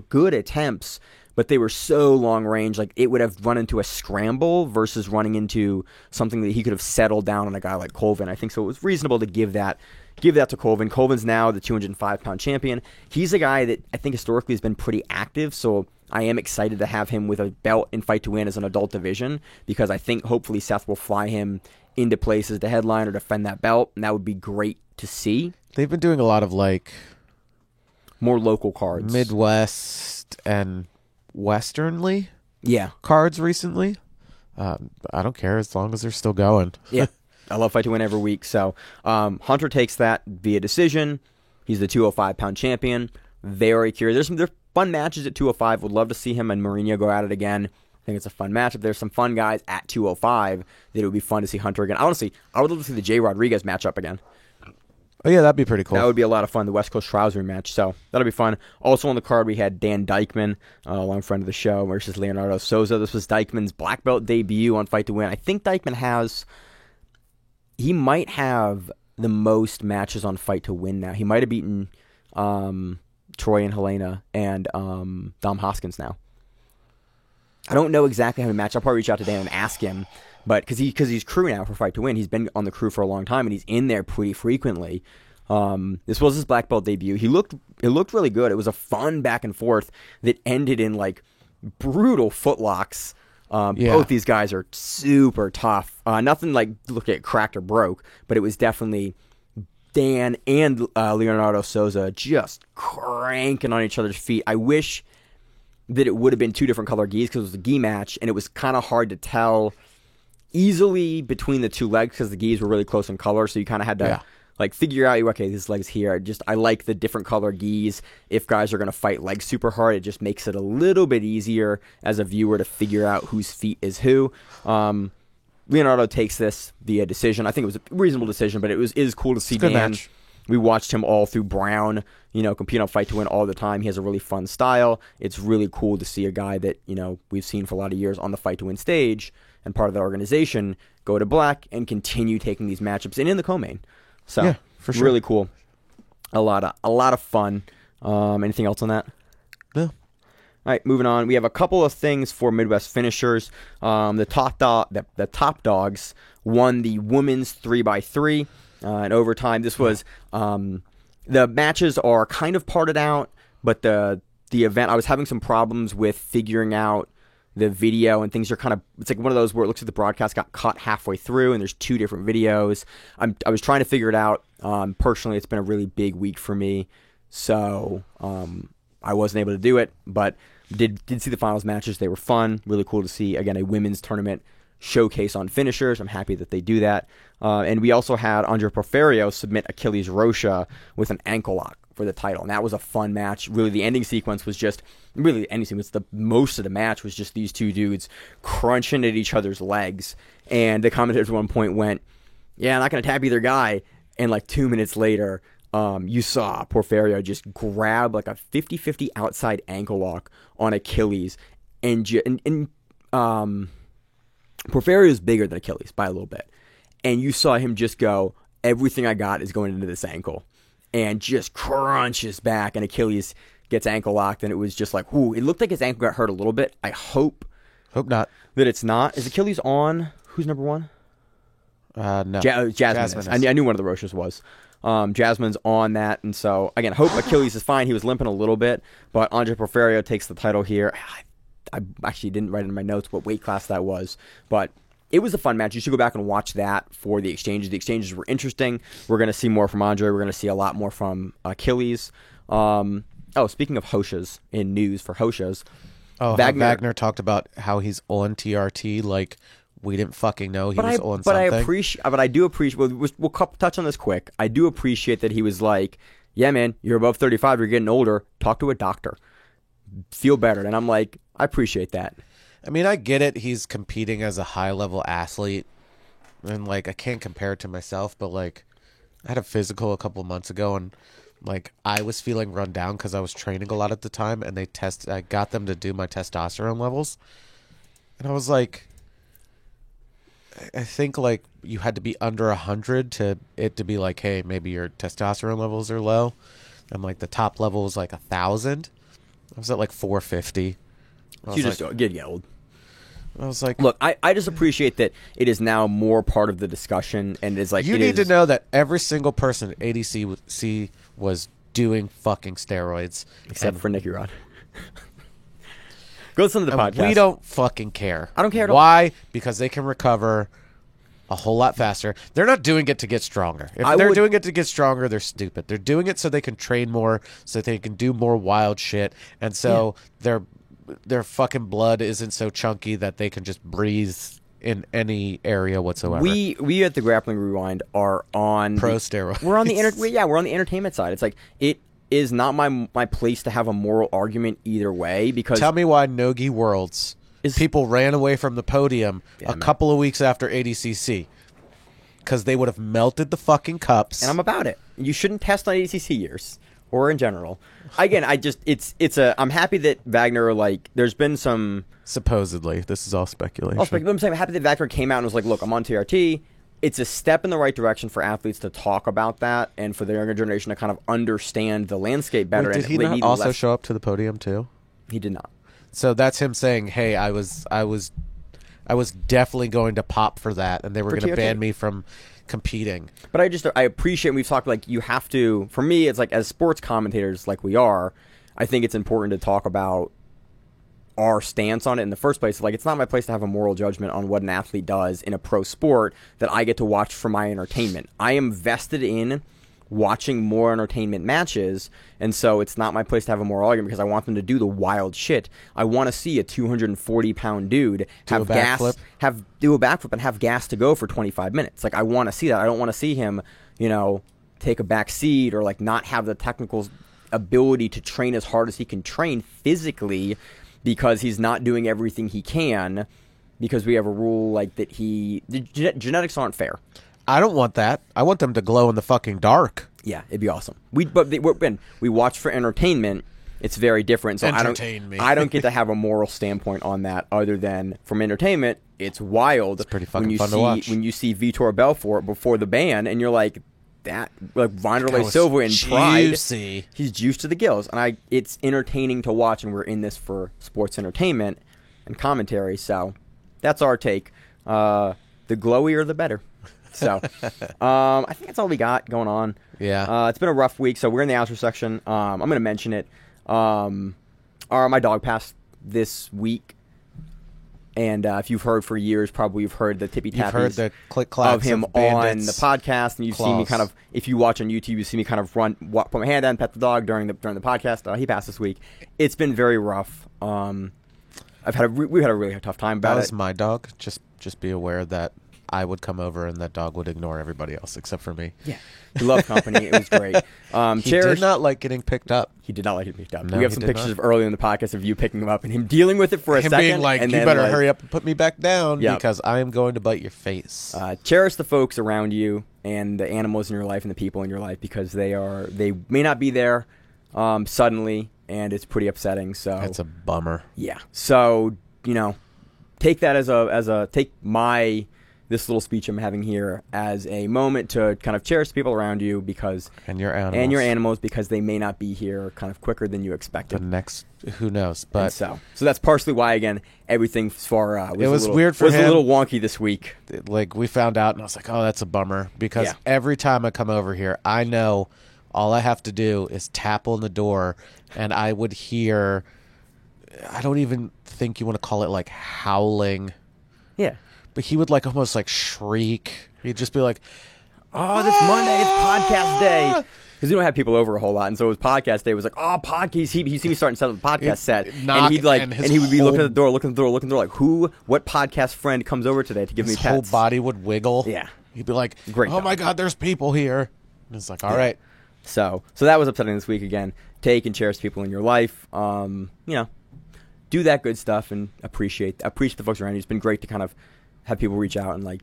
good attempts, but they were so long range, like it would have run into a scramble versus running into something that he could have settled down on a guy like Colvin. I think so. It was reasonable to give that to Colvin. Colvin's now the 205-pound champion. He's a guy that I think historically has been pretty active, so I am excited to have him with a belt in Fight to Win as an adult division, because I think hopefully Seth will fly him into places to headline or defend that belt, and that would be great to see. They've been doing a lot of like more local cards, Midwest and Westernly cards recently. I don't care as long as they're still going. Yeah, I love Fight to Win every week. So Hunter takes that via decision. He's the 205-pound champion. Very curious. There's fun matches at 205. Would love to see him and Mourinho go at it again. I think it's a fun matchup. There's some fun guys at 205 that it would be fun to see Hunter again. Honestly, I would love to see the Jay Rodriguez matchup again. Oh, yeah, that'd be pretty cool. That would be a lot of fun, the West Coast Trouser match. So that'll be fun. Also on the card, we had Dan Dykman, a long friend of the show, versus Leonardo Souza. This was Dykman's black belt debut on Fight to Win. I think Dykman he might have the most matches on Fight to Win now. He might have beaten Troy and Helena and Dom Hoskins now. I don't know exactly how he matched. I'll probably reach out to Dan and ask him. But because he's crew now for Fight to Win, he's been on the crew for a long time and he's in there pretty frequently. This was his black belt debut. It looked really good. It was a fun back and forth that ended in like brutal footlocks. Both these guys are super tough. Nothing like look at cracked or broke, but it was definitely Dan and Leonardo Souza just cranking on each other's feet. I wish that it would have been two different color gis because it was a gi match and it was kind of hard to tell easily between the two legs because the gis were really close in color, so you kind of had to like figure out, okay, this leg's here. I like the different color gis. If guys are going to fight legs super hard, it just makes it a little bit easier as a viewer to figure out whose feet is who. Leonardo takes this via decision. I think it was a reasonable decision, but it is cool to see Dan. Match. We watched him all through Brown, compete on Fight to Win all the time. He has a really fun style. It's really cool to see a guy that, we've seen for a lot of years on the Fight to Win stage and part of the organization go to black and continue taking these matchups and in the co-main. So, yeah, for sure. Really cool. A lot of fun. Anything else on that? No. All right, moving on. We have a couple of things for Midwest finishers. The top dogs won the women's 3x3 in overtime. This was the matches are kind of parted out, but the event, I was having some problems with figuring out the video and things are kind of, it's like one of those where it looks like the broadcast got cut halfway through and there's two different videos. I was trying to figure it out. Personally, it's been a really big week for me, so I wasn't able to do it, but did see the finals matches. They were fun, really cool to see. Again, a women's tournament showcase on finishers. I'm happy that they do that. And we also had Andre Porfirio submit Achilles Rocha with an ankle lock for the title. And that was a fun match. Really, the ending sequence was just, most of the match was just these two dudes crunching at each other's legs. And the commentators at one point went, yeah, I'm not going to tap either guy. And like 2 minutes later, you saw Porfirio just grab like a 50-50 outside ankle lock on Achilles. And Porfirio is bigger than Achilles by a little bit. And you saw him just go, everything I got is going into this ankle. And just crunches back, and Achilles gets ankle locked, and it was just like, ooh, it looked like his ankle got hurt a little bit. I hope not. That it's not. Is Achilles on? Who's number one? No. Jasmine is. I knew one of the Roches was. Jasmine's on that, and so, again, hope Achilles is fine. He was limping a little bit, but Andre Porfirio takes the title here. I actually didn't write in my notes what weight class that was, but it was a fun match. You should go back and watch that for the exchanges. The exchanges were interesting. We're going to see more from Andre. We're going to see a lot more from Achilles. Speaking of Hoshas, in news for Hoshas, Oh, Wagner talked about how he's on TRT. Like, we didn't fucking know he was on something. But I do appreciate. We'll touch on this quick. I do appreciate that he was like, "Yeah, man, you're above 35. You're getting older. Talk to a doctor. Feel better." And I'm like, I appreciate that. I mean, I get it. He's competing as a high-level athlete, and like, I can't compare it to myself. But like, I had a physical a couple months ago, and like, I was feeling run down because I was training a lot at the time, and I got them to do my testosterone levels, and I was like, I think like you had to be under 100 to be like, hey, maybe your testosterone levels are low. And like the top level was like 1,000. I was at like 450. You just get old. I was like, look, I just appreciate that it is now more part of the discussion, and it's like you need to know that every single person at ADCC was doing fucking steroids, except for Nicky Rod. Go listen to the podcast. We don't fucking care. I don't care at all. Why? Because they can recover a whole lot faster. They're not doing it to get stronger. If they're doing it to get stronger, they're stupid. They're doing it so they can train more, so they can do more wild shit, and so their fucking blood isn't so chunky that they can just breathe in any area whatsoever. We at the Grappling Rewind are on pro steroids. We're on the we're on the entertainment side. It's like it is not my place to have a moral argument either way, because tell me why Nogi Worlds people ran away from the podium couple of weeks after ADCC because they would have melted the fucking cups. And I'm about it. You shouldn't test on ADCC years or in general. Again, I'm happy that Wagner, like, there's been some supposedly, this is all speculation. I'm saying I'm happy that Wagner came out and was like, look, I'm on TRT. It's a step in the right direction for athletes to talk about that, and for the younger generation to kind of understand the landscape better. Wait, did he not also show up to the podium too? He did not. So that's him saying, "Hey, I was definitely going to pop for that, and they were going to ban me from competing." But I appreciate, we've talked, like, you have to. For me, it's like, as sports commentators, like we are, I think it's important to talk about our stance on it in the first place. Like, it's not my place to have a moral judgment on what an athlete does in a pro sport that I get to watch for my entertainment. I am vested in watching more entertainment matches, and so it's not my place to have a moral argument because I want them to do the wild shit. I want to see a 240-pound dude do a backflip and have gas to go for 25 minutes. Like, I want to see that. I don't want to see him, take a back seat or like not have the technical ability to train as hard as he can train physically, because he's not doing everything he can, because we have a rule like that. Genetics aren't fair. I don't want that. I want them to glow in the fucking dark. Yeah, it'd be awesome. We watch for entertainment. It's very different. So I don't get to have a moral standpoint on that, other than from entertainment. It's wild. It's pretty fucking fun to watch. When you see Vitor Belfort before the ban, and you're like, that, like Wanderlei Silva in Pride, he's juiced to the gills, and it's entertaining to watch. And we're in this for sports entertainment and commentary. So that's our take. The glowier, the better. So, I think that's all we got going on. Yeah. It's been a rough week, so we're in the outro section. I'm going to mention it. My dog passed this week, and if you've heard for years, probably you've heard the tippy tappies the click clacks of him on the podcast, and you've seen me kind of, if you watch on YouTube, you see me kind of put my hand down, pet the dog during the podcast. He passed this week. It's been very rough. We've had a really tough time about it. That was my dog. Just be aware that I would come over and that dog would ignore everybody else except for me. Yeah. He loved company. It was great. He did not like getting picked up. He did not like getting picked up. No, we have some pictures of early in the podcast of you picking him up and him dealing with it for a second. Being like, and you then better hurry up and put me back down because I am going to bite your face. Cherish the folks around you and the animals in your life and the people in your life, because they may not be there suddenly, and it's pretty upsetting. So that's a bummer. Yeah. So, take that take this little speech I'm having here as a moment to kind of cherish the people around you, and your animals, because they may not be here kind of quicker than you expected. The next, who knows? But so that's partially why, again, everything was weird for him. Was a little wonky this week. Like, we found out, and I was like, oh, that's a bummer, because every time I come over here, I know all I have to do is tap on the door, and I would hear, I don't even think you want to call it like howling. Yeah. But he would almost shriek. He'd just be like, "Oh, this Monday, it's podcast day." because we don't have people over a whole lot, and so it was podcast day. It was like, oh, podcast. He see me starting to set up the podcast set, knock, and he would be whole- looking at the door, like, what podcast friend comes over today to give me His pets? whole body would wiggle. Yeah. He'd be like, Great "Oh dog. my God, there's people here." And it's like, all right. So that was upsetting this week again. Take and cherish people in your life. Do that good stuff and appreciate the folks around you. It's been great to kind of have people reach out and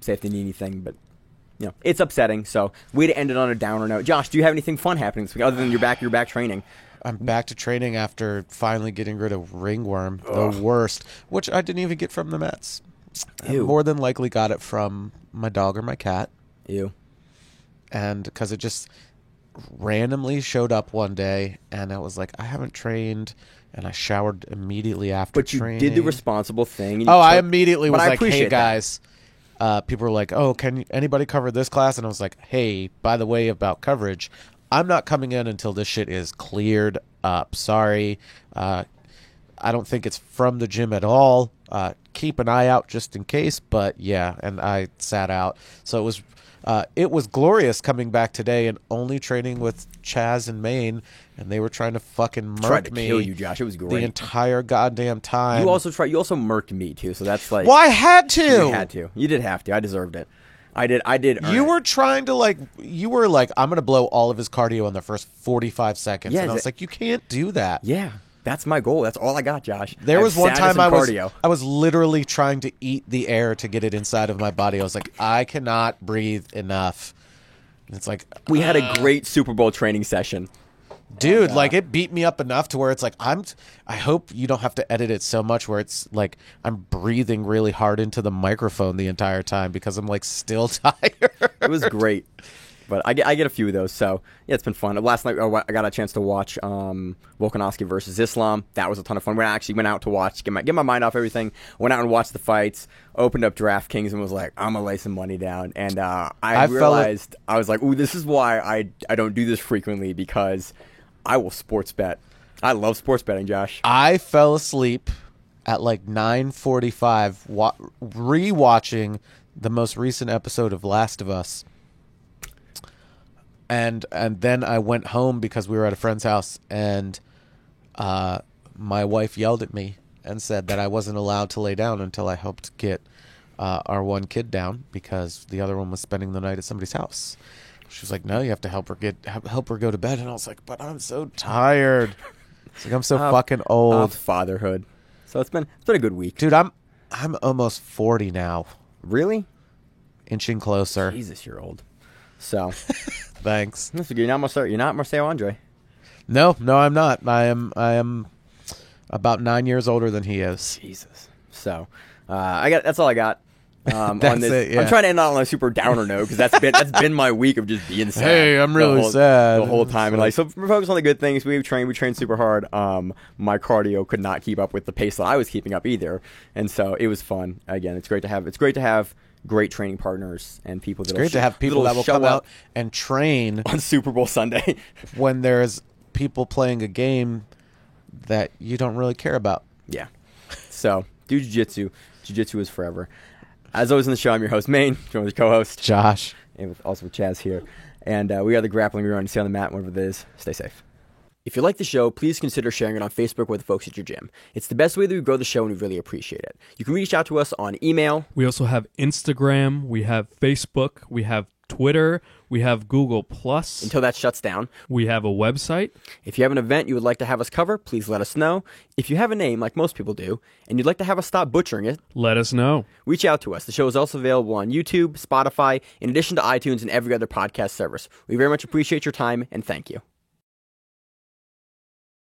say if they need anything, but it's upsetting. So way to end it on a downer note. Josh, do you have anything fun happening this week other than you're back training? I'm back to training after finally getting rid of ringworm, the worst, which I didn't even get from the Mets. I Ew. more than likely got it from my dog or my cat. Ew. And because it just randomly showed up one day, and I was like, I haven't trained, and I showered immediately after But you training. did the responsible thing. and you I took- immediately but was I like, hey, appreciate that. guys. People were like, oh, can anybody cover this class? And I was like, hey, by the way, about coverage, I'm not coming in until this shit is cleared up. Sorry. I don't think it's from the gym at all. Keep an eye out just in case. But yeah, and I sat out. So it was glorious coming back today and only training with Chaz and Maine, and they were trying to fucking Tried to murk me kill you, Josh. It was the great. entire goddamn time. You also murked me too, so that's like. Well, I had to. You had to. You did have to. I deserved it. I did. earn You it. were trying to you were like, I'm going to blow all of his cardio in the first 45 seconds. Yeah, and I was like, you can't do that. Yeah, that's my goal. That's all I got, Josh. There I was have one sadness time and I cardio. was literally trying to eat the air to get it inside of my body. I was like, I cannot breathe enough. And it's like, We had a great Super Bowl training session. dude, it beat me up enough to where it's like, I hope you don't have to edit it so much where it's like I'm breathing really hard into the microphone the entire time because I'm still tired. It was great. But I get a few of those, so yeah, it's been fun. Last night I got a chance to watch Volkanovski versus Islam. That was a ton of fun. I actually went out to watch, get my mind off everything. Went out and watched the fights. Opened up DraftKings and was like, I'm gonna lay some money down. And I realized I was like, ooh, this is why I don't do this frequently, because I will sports bet. I love sports betting, Josh. I fell asleep at 9:45 rewatching the most recent episode of Last of Us. And then I went home because we were at a friend's house, and my wife yelled at me and said that I wasn't allowed to lay down until I helped get our one kid down because the other one was spending the night at somebody's house. She was like, "No, you have to help her go to bed." And I was like, "But I'm so tired." It's like I'm so fucking old, Fatherhood. So it's been a good week. dude. I'm almost 40 now, Really? inching closer. Jesus, you're old. So Thanks. you're not Marcelo Andre. No, I'm not. I am about 9 years older than he is. Jesus. So that's all I got. On That's this, it, yeah. I'm trying to end on a super downer note because that's been my week of just being sad. Hey, I'm really sad. the whole time. And so we're focused on the good things. We trained super hard. My cardio could not keep up with the pace that I was keeping up either, and so it was fun. Again, it's great to have great training partners and people. It's great to have people that will show come up out and train on Super Bowl Sunday. when there's people playing a game that you don't really care about. Yeah. So do jiu-jitsu. Jiu-jitsu is forever. As always on the show, I'm your host, Maine, joined with co-host Josh. and also with Chaz here. And we are the Grappling Rewind. Stay on the mat, whatever it is. Stay safe. If you like the show, please consider sharing it on Facebook with the folks at your gym. It's the best way that we grow the show, and we really appreciate it. You can reach out to us on email. We also have Instagram, we have Facebook, we have Twitter, we have Google Plus, Until that shuts down. we have a website. If you have an event you would like to have us cover, please let us know. If you have a name, like most people do, and you'd like to have us stop butchering it, Let us know. reach out to us. The show is also available on YouTube, Spotify, in addition to iTunes and every other podcast service. We very much appreciate your time, and thank you.